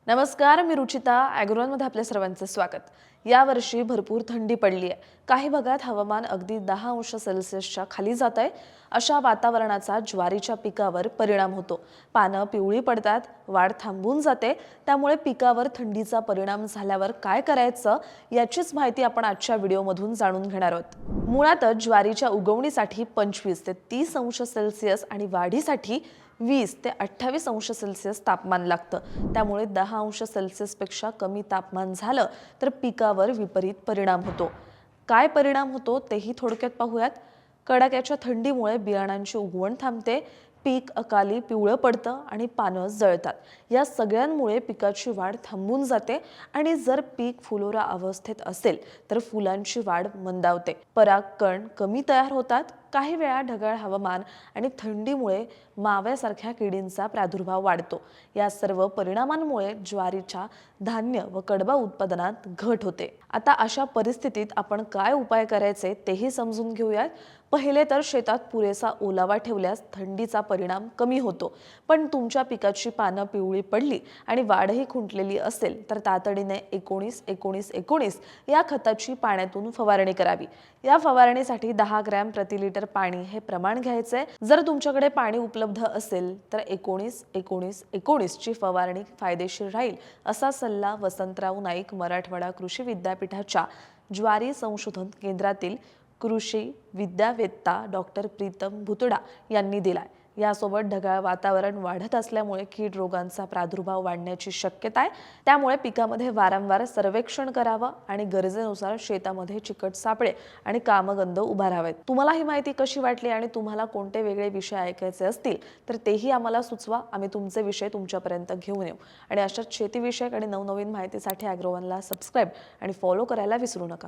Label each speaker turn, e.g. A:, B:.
A: नमस्कार, मी रुचिता. ॲग्रोनमध्ये आपल्या सर्वांचं स्वागत. यावर्षी भरपूर थंडी पडली आहे. काही भागात हवामान अगदी 10 अंश सेल्सिअसच्या खाली जात आहे. अशा वातावरणाचा ज्वारीच्या पिकावर परिणाम होतो. पानं पिवळी पडतात, वाढ थांबून जाते. त्यामुळे पिकावर थंडीचा परिणाम झाल्यावर काय करायचं याचीच माहिती आपण आजच्या व्हिडिओमधून जाणून घेणार आहोत. मुळातच ज्वारीच्या उगवणीसाठी 25 ते 30 अंश सेल्सिअस आणि वाढीसाठी 20 ते 28 अंश सेल्सिअस तापमान लागतं. त्यामुळे 10 अंश सेल्सिअसपेक्षा कमी तापमान झालं तर पिकावर विपरीत परिणाम होतो. काय परिणाम होतो तेही थोडक्यात पाहूयात. कडाक्याच्या थंडीमुळे बियाणांची उगवण थांबते, पीक अकाली पिवळं पडतं आणि पानं जळतात. या सगळ्यांमुळे पिकाची वाढ थांबून जाते आणि जर पीक फुलोरा अवस्थेत असेल तर फुलांची वाढ मंदावते. परागकण कमी तयार होतात. काही वेळा ढगाळ हवामान आणि थंडीमुळे माव्यासारख्या किडींचा प्रादुर्भाव वाढतो. या सर्व परिणामांमुळे ज्वारीच्या धान्य व कडबा उत्पादनात घट होते. आता अशा परिस्थितीत आपण काय उपाय करायचे तेही समजून घेऊयात. पहिले तर शेतात पुरेसा ओलावा ठेवल्यास थंडीचा परिणाम कमी होतो. पण तुमच्या पिकाची पानं पिवळी पडली आणि वाढही खुंटलेली असेल तर तातडीने 19-19-19 या खताची पाण्यातून फवारणी करावी. या फवारणीसाठी 10 ग्रॅम प्रति लिटर पाणी हे प्रमाण घ्यायचे. जर तुमच्याकडे पाणी उपलब्ध असेल तर 19-19-19 ची फवारणी फायदेशीर राहील, असा सल्ला वसंतराव नाईक मराठवाडा कृषी विद्यापीठाच्या ज्वारी संशोधन केंद्रातील कृषी विद्यावेत्ता डॉक्टर प्रीतम भुतडा यांनी दिलाय. यासोबत ढगाळ वातावरण वाढत असल्यामुळे कीड रोगांचा प्रादुर्भाव वाढण्याची शक्यता आहे. त्यामुळे पिकामध्ये वारंवार सर्वेक्षण करावं आणि गरजेनुसार शेतामध्ये चिकट सापळे आणि कामगंध उभारावेत. तुम्हाला ही माहिती कशी वाटली आणि तुम्हाला कोणते वेगळे विषय ऐकायचे असतील तर तेही आम्हाला सुचवा. आम्ही तुमचे विषय तुमच्यापर्यंत घेऊन येऊ. आणि अशाच शेतीविषयक आणि नवनवीन माहितीसाठी ॲग्रोवनला सबस्क्राईब आणि फॉलो करायला विसरू नका.